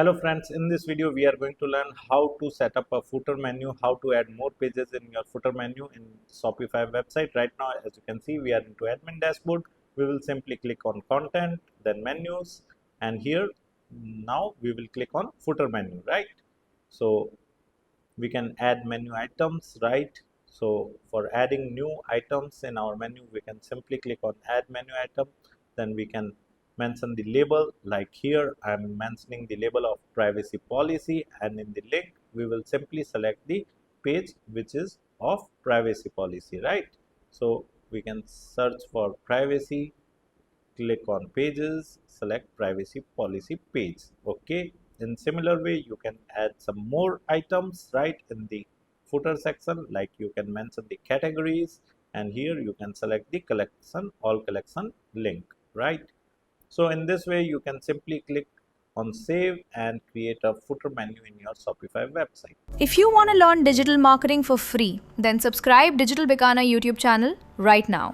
Hello friends, in this video we are going to learn how to set up a footer menu, how to add more pages in your footer menu in Shopify website. Right now, as you can see, we are into admin dashboard. We will simply click on content, then menus, and here now we will click on footer menu, right? So we can add menu items, right? So for adding new items in our menu, we can simply click on add menu item. Then we can mention the label, like here I'm mentioning the label of privacy policy, and in the link we will simply select the page which is of privacy policy, right? So we can search for privacy, click on pages, select privacy policy page. Okay, in similar way you can add some more items right in the footer section, like you can mention the categories, and here you can select the collection, all collection link, right? So in this way you can simply click on save and create a footer menu in your Shopify website. If you want to learn digital marketing for free, then subscribe Digital Bikana YouTube channel right now.